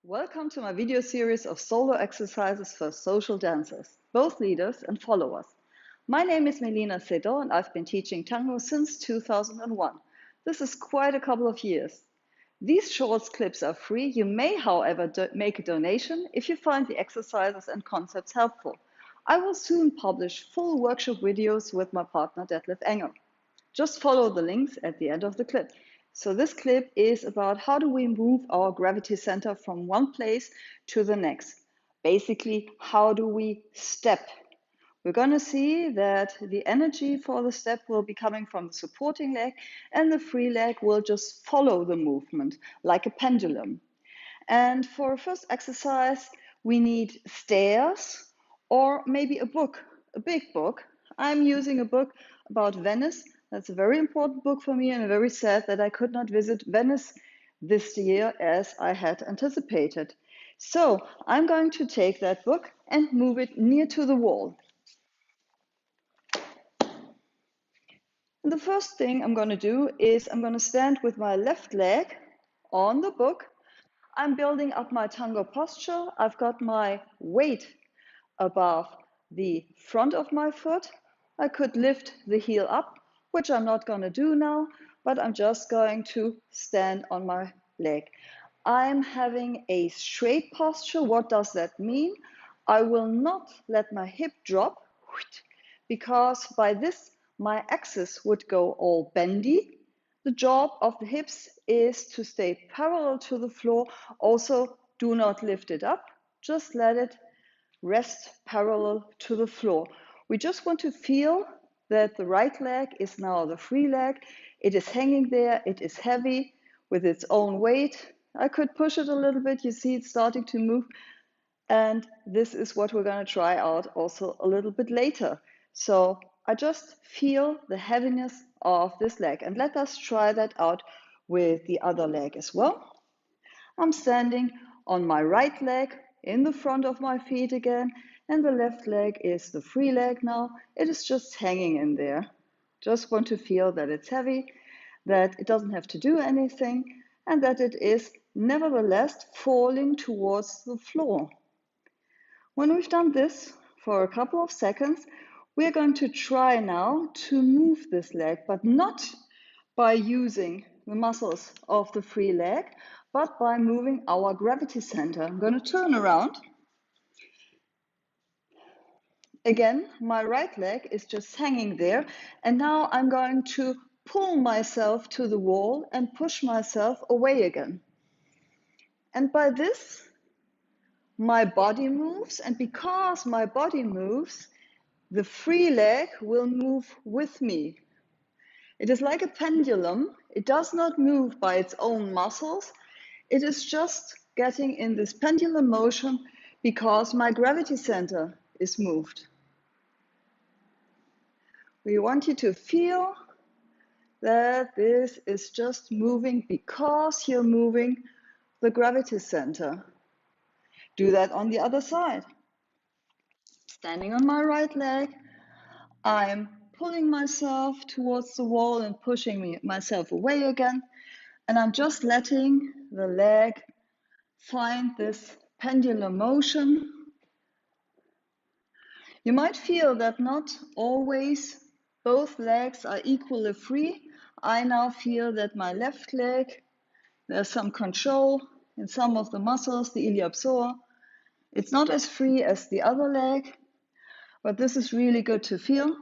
Welcome to my video series of solo exercises for social dancers, both leaders and followers. My name is Melina and I've been teaching tango since 2001. This is quite a couple of years. These short clips are free. You may, however, make a donation if you find the exercises and concepts helpful. I will soon publish full workshop videos with my partner Detlef Engel. Just follow the links at the end of the clip. So this clip is about how do we move our gravity center from one place to the next. Basically, how do we step? We're going to see that the energy for the step will be coming from the supporting leg, and the free leg will just follow the movement like a pendulum. And for a first exercise, we need stairs or maybe a book, a big book. I'm using a book about Venice. That's a very important book for me, and I'm very sad that I could not visit Venice this year as I had anticipated. So I'm going to take that book and move it near to the wall. And the first thing I'm going to do is I'm going to stand with my left leg on the book. I'm building up my tango posture. I've got my weight above the front of my foot. I could lift the heel up, which I'm not going to do now, but I'm just going to stand on my leg. I'm having a straight posture. What does that mean? I will not let my hip drop, because by this my axis would go all bendy. The job of the hips is to stay parallel to the floor. Also, do not lift it up. Just let it rest parallel to the floor. We just want to feel that the right leg is now the free leg. It is hanging there. It is heavy with its own weight. I could push it a little bit. You see it's starting to move. And this is what we're going to try out also a little bit later. So I just feel the heaviness of this leg. And let us try that out with the other leg as well. I'm standing on my right leg in the front of my feet again, and the left leg is the free leg now. It is just hanging in there. Just want to feel that it's heavy, that it doesn't have to do anything, and that it is nevertheless falling towards the floor. When we've done this for a couple of seconds, we're going to try now to move this leg, but not by using the muscles of the free leg, but by moving our gravity center. I'm going to turn around. Again, my right leg is just hanging there, and now I'm going to pull myself to the wall and push myself away again. And by this, my body moves, and because my body moves, the free leg will move with me. It is like a pendulum. It does not move by its own muscles. It is just getting in this pendulum motion because my gravity center is moved. We want you to feel that this is just moving because you're moving the gravity center. Do that on the other side. Standing on my right leg, I'm pulling myself towards the wall and pushing myself away again. And I'm just letting the leg find this pendulum motion. You might feel that not always both legs are equally free. I now feel that my left leg, there's some control in some of the muscles, the iliopsoas. It's not as free as the other leg, but this is really good to feel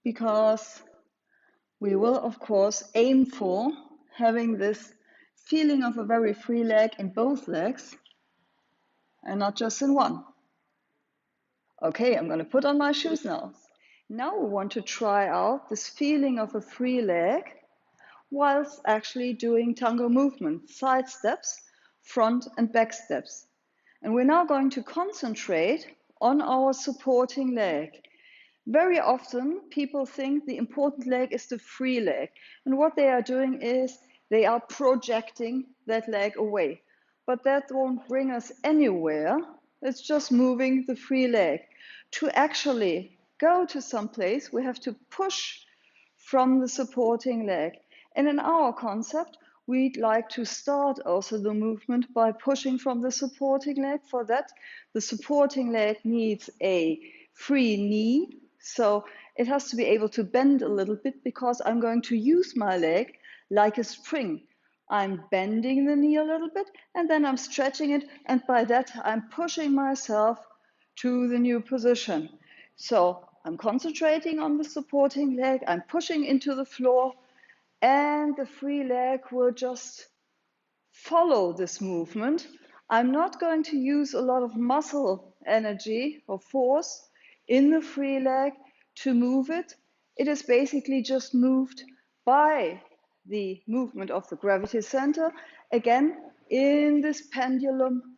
because we will, of course, aim for having this feeling of a very free leg in both legs and not just in one. Okay, I'm going to put on my shoes now. Now we want to try out this feeling of a free leg whilst actually doing tango movements, side steps, front and back steps. And we're now going to concentrate on our supporting leg. Very often people think the important leg is the free leg. And what they are doing is they are projecting that leg away. But that won't bring us anywhere. It's just moving the free leg. To actually go to some place, we have to push from the supporting leg. And in our concept, we'd like to start also the movement by pushing from the supporting leg. For that, the supporting leg needs a free knee, so it has to be able to bend a little bit because I'm going to use my leg like a spring. I'm bending the knee a little bit and then I'm stretching it, and by that I'm pushing myself to the new position. So I'm concentrating on the supporting leg, I'm pushing into the floor, and the free leg will just follow this movement. I'm not going to use a lot of muscle energy or force in the free leg to move it. It is basically just moved by the movement of the gravity center, again in this pendulum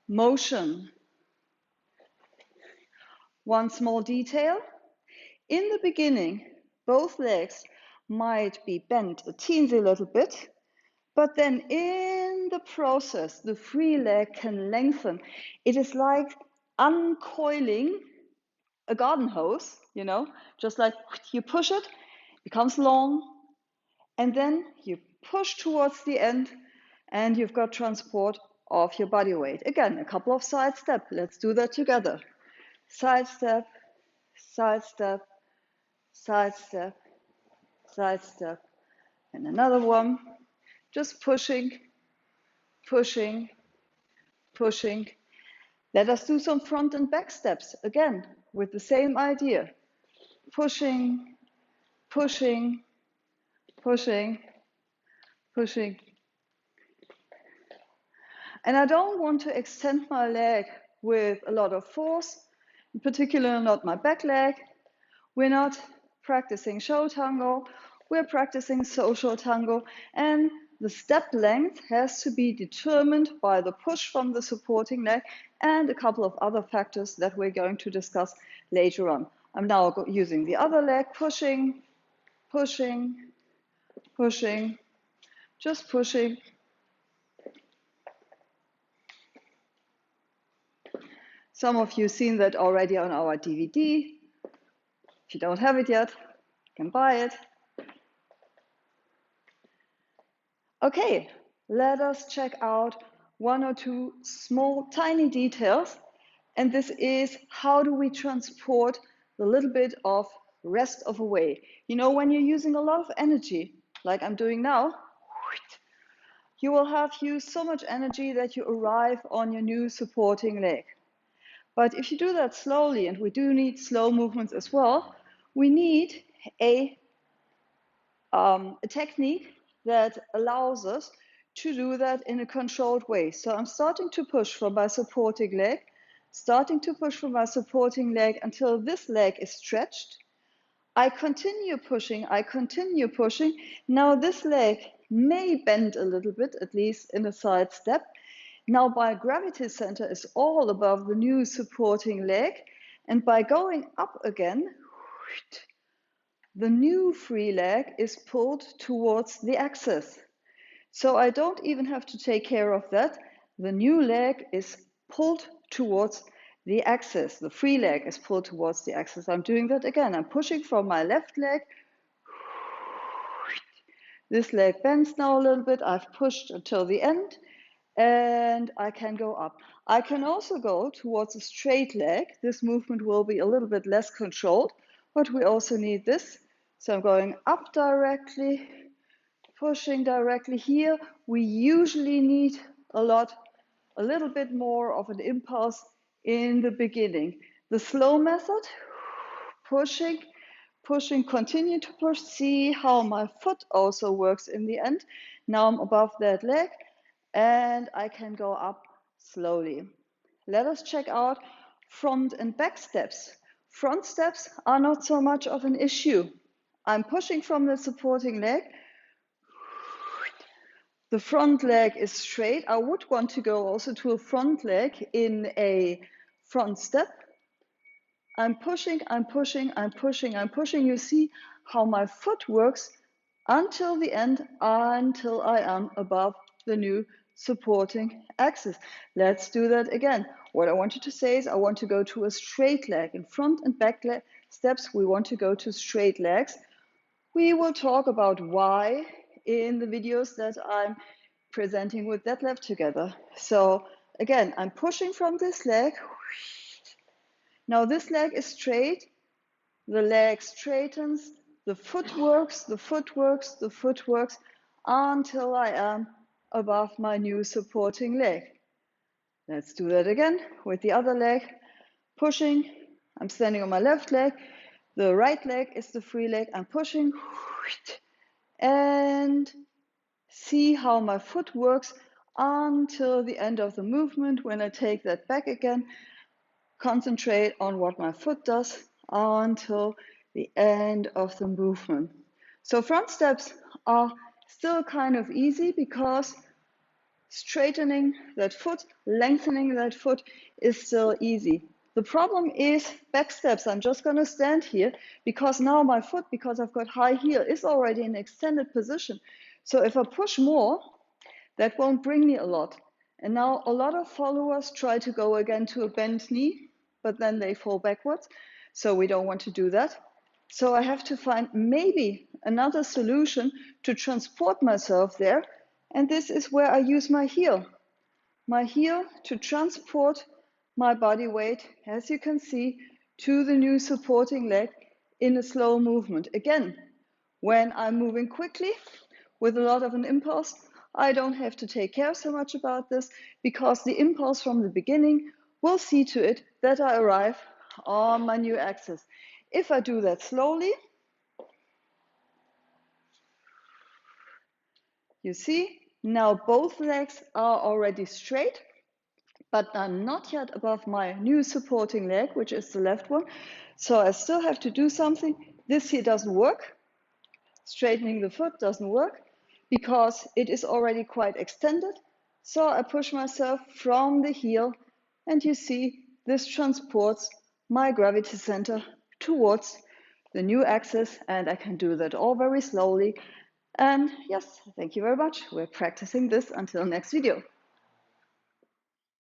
motion. One small detail: in the beginning, both legs might be bent a teensy little bit, but then in the process, the free leg can lengthen. It is like uncoiling a garden hose, just like you push it, becomes long, and then you push towards the end, and you've got transport of your body weight. Again, a couple of side steps. Let's do that together. Side step, side step, side step, side step, and another one. Just pushing, pushing, pushing. Let us do some front and back steps again with the same idea. Pushing, pushing, pushing, pushing. And I don't want to extend my leg with a lot of force, in particular not my back leg. We're not practicing show tango, we're practicing social tango, and the step length has to be determined by the push from the supporting leg and a couple of other factors that we're going to discuss later on. I'm now using the other leg, pushing, pushing, pushing, just pushing. Some of you have seen that already on our DVD. If you don't have it yet, you can buy it. Okay, let us check out one or two small, tiny details. And this is, how do we transport the little bit of rest of a weight? When you're using a lot of energy, like I'm doing now, you will have used so much energy that you arrive on your new supporting leg. But if you do that slowly, and we do need slow movements as well, we need a technique that allows us to do that in a controlled way. So I'm starting to push from my supporting leg, until this leg is stretched. I continue pushing. Now this leg may bend a little bit, at least in a side step. Now my gravity center is all above the new supporting leg, and by going up again, the new free leg is pulled towards the axis. So I don't even have to take care of that. The new leg is pulled towards the axis. The free leg is pulled towards the axis. I'm doing that again. I'm pushing from my left leg. This leg bends now a little bit. I've pushed until the end, and I can go up. I can also go towards a straight leg. This movement will be a little bit less controlled, but we also need this. So I'm going up directly, pushing directly. Here we usually need a little bit more of an impulse in the beginning. The slow method, pushing, continue to push. See how my foot also works in the end. Now I'm above that leg and I can go up slowly. Let us check out front and back steps. Front steps are not so much of an issue. I'm pushing from the supporting leg. The front leg is straight. I would want to go also to a front leg in a front step. I'm pushing. You see how my foot works until the end, until I am above the new supporting axis. Let's do that again. What I wanted to say is I want to go to a straight leg. In front and back steps, we want to go to straight legs. We will talk about why in the videos that I'm presenting with Detlef together. So again, I'm pushing from this leg. Now this leg is straight, the leg straightens, the foot works, the foot works, the foot works until I am above my new supporting leg. Let's do that again with the other leg. Pushing, I'm standing on my left leg, the right leg is the free leg, I'm pushing, and see how my foot works until the end of the movement. When I take that back again, concentrate on what my foot does until the end of the movement. So front steps are still kind of easy because straightening that foot, lengthening that foot is still easy. The problem is back steps. I'm just going to stand here because now my foot, because I've got high heel, is already in extended position. So if I push more, that won't bring me a lot. And now a lot of followers try to go again to a bent knee, but then they fall backwards. So we don't want to do that. So I have to find maybe another solution to transport myself there. And this is where I use my heel. My heel to transport my body weight, as you can see, to the new supporting leg in a slow movement. Again, when I'm moving quickly with a lot of an impulse, I don't have to take care so much about this because the impulse from the beginning will see to it that I arrive on my new axis. If I do that slowly, you see, now both legs are already straight, but I'm not yet above my new supporting leg, which is the left one. So I still have to do something. This here doesn't work. Straightening the foot doesn't work because it is already quite extended. So I push myself from the heel, and you see this transports my gravity center towards the new axis, and I can do that all very slowly. And yes, thank you very much. We're practicing this until next video.